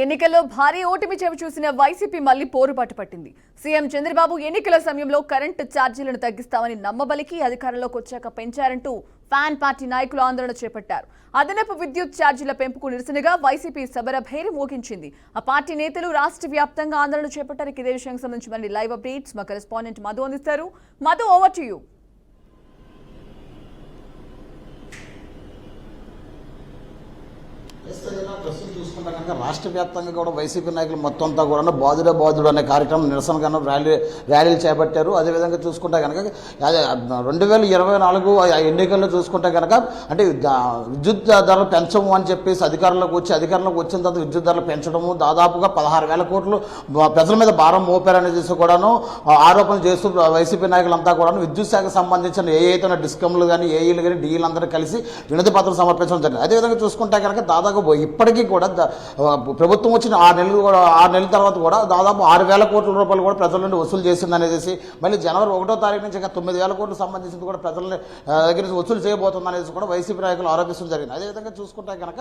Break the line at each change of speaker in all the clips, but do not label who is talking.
ఎన్నికల్లో భారీ ఓటమి చెవి చూసిన వైసీపీ మళ్లీ పోరుబాటు పట్టింది. సీఎం చంద్రబాబు ఎన్నికల సమయంలో కరెంటు ఛార్జీలను తగ్గిస్తామని నమ్మబలికి అధికారంలోకి వచ్చాక పెంచారంటూ ఫ్యాన్ పార్టీ నాయకులు ఆందోళన చేపట్టారు. అదనపు విద్యుత్ ఛార్జీల పెంపుకు నిరసనగా వైసీపీ సమరభేరి మోగించింది. ఆ పార్టీ నేతలు రాష్ట్ర వ్యాప్తంగా ఆందోళన చేపట్టారు. ఇదే విషయానికి సంబంధించి మళ్ళీ లైవ్ అప్డేట్స్ మా కరెస్పాండెంట్ మధు అందిస్తారు. Madhu, over to you.
ప్రస్తుతం చూసుకుంటే కనుక రాష్ట్ర వ్యాప్తంగా కూడా వైసీపీ నాయకులు మొత్తం అంతా కూడా బాధుడు అనే కార్యక్రమం నిరసనగా ర్యాలీలు చేపట్టారు. అదేవిధంగా చూసుకుంటే కనుక 2024 ఎన్నికల్లో చూసుకుంటే కనుక అంటే విద్యుత్ ధరలు పెంచము అని చెప్పేసి అధికారంలోకి వచ్చిన తర్వాత విద్యుత్ ధరలు పెంచడము, దాదాపుగా 16,000 కోట్లు ప్రజల మీద భారం మోపారనేసి కూడాను ఆరోపణలు చేస్తూ వైసీపీ నాయకులంతా కూడా విద్యుత్ శాఖకు సంబంధించిన ఏదైతే డిస్కమ్లు కానీ ఏఈలు కానీ డీలు అందరూ కలిసి వినతి పత్రం సమర్పించడం జరిగింది. అదేవిధంగా చూసుకుంటే కనుక దాదాపు ఇప్పటికీ కూడా ప్రభుత్వం వచ్చిన 6 నెలల తర్వాత కూడా దాదాపు 6,000 కోట్ల రూపాయలు కూడా ప్రజల నుండి వసూలు చేసిందనేసి, మళ్ళీ జనవరి 1వ తారీఖు నుంచి ఇంకా 9,000 కోట్లకు సంబంధించింది కూడా ప్రజల దగ్గర నుంచి వసూలు చేయబోతుందనేసి కూడా వైసీపీ నాయకులు ఆరోపిస్తూ జరిగింది. అదేవిధంగా చూసుకుంటే కనుక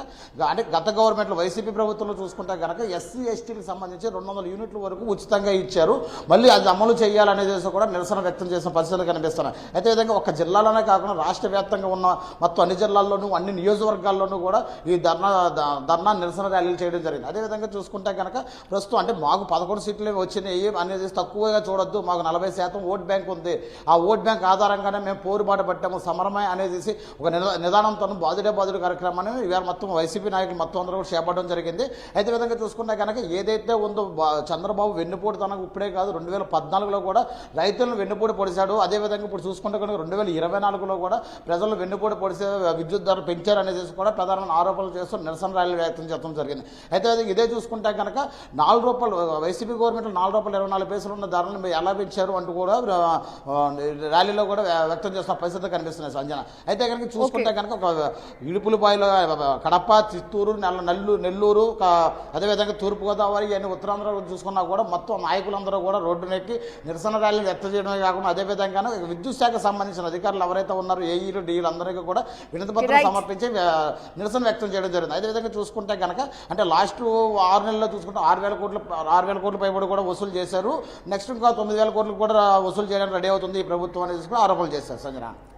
అంటే గత గవర్నమెంట్లో వైసీపీ ప్రభుత్వంలో చూసుకుంటే కనుక ఎస్సీ ఎస్టీలకు సంబంధించి 200 యూనిట్ల వరకు ఉచితంగా ఇచ్చారు. మళ్ళీ అది అమలు చేయాలనేసి కూడా నిరసన వ్యక్తం చేసిన పరిస్థితులు కనిపిస్తున్నాయి. అయితే విధంగా ఒక జిల్లాలోనే కాకుండా రాష్ట్ర వ్యాప్తంగా ఉన్న మొత్తం అన్ని జిల్లాల్లోనూ అన్ని నియోజకవర్గాల్లోనూ కూడా ఈ ధర్నా నిరసన ర్యాలీలు చేయడం జరిగింది. అదేవిధంగా చూసుకుంటే కనుక ప్రస్తుతం అంటే మాకు 11 సీట్లు వచ్చినాయి అనేది తక్కువగా చూడొద్దు, మాకు 40% ఓట్ బ్యాంక్ ఉంది, ఆ ఓట్ బ్యాంక్ ఆధారంగానే మేము పోరుబాటు పట్టాము, సమరమే అనేది ఒక నిదానంతో బాధుడే కార్యక్రమాన్ని ఇవాళ మొత్తం వైసీపీ నాయకులు మొత్తం అందరూ కూడా చేపట్టడం జరిగింది. అయితే విధంగా చూసుకుంటే కనుక ఏదైతే ఉందో చంద్రబాబు వెన్నుపోటు తనకు ఇప్పుడే కాదు 2014లో కూడా రైతులను వెన్నుపోటు పొడిచాడు. అదేవిధంగా ఇప్పుడు చూసుకుంటే కనుక 2024లో కూడా ప్రజలు వెన్నుపోటు పొడిచే విద్యుత్ ధరలు పెంచారనేసి కూడా ప్రధానమైన ఆరోపణలు చేస్తూ నిరసన ర్యాలీలు వ్యక్తం చేయడం జరిగింది. అయితే ఇదే చూసుకుంటే కనుక ₹4 వైసీపీ గవర్నమెంట్లో ₹4.24 ఉన్న ధరలను ఎలా పెంచారు అంటూ కూడా ర్యాలీలో కూడా వ్యక్తం చేస్తున్న పరిస్థితి కనిపిస్తున్నాయి సంజన. అయితే కనుక చూసుకుంటే కనుక ఒక ఇడుపులపాయలో కడప, చిత్తూరు, నెల్లూరు, అదేవిధంగా తూర్పుగోదావరి ఇవన్నీ ఉత్తరాంధ్రలో చూసుకున్నా కూడా మొత్తం నాయకులందరూ కూడా రోడ్డునెక్కి నిరసన ర్యాలీలు వ్యక్తం చేయడమే కాకుండా అదేవిధంగా విద్యుత్ శాఖకు సంబంధించిన అధికారులు ఎవరైతే ఉన్నారో ఏఈలు డీలు అందరికీ కూడా వినతి పత్రం సమర్పించి నిరసన వ్యక్తం చేయడం జరిగింది. అదేవిధంగా చూసుకుంటే కనుక అంటే లాస్ట్ 6 నెలల్లో చూసుకుంటే 6,000 కోట్ల పైబడి కూడా వసూలు చేశారు. నెక్స్ట్ ఇంకా 9,000 కోట్లు కూడా వసూలు చేయడానికి రెడీ అవుతుంది ఈ ప్రభుత్వం అనేది కూడా ఆరోపణలు చేశారు సంజన.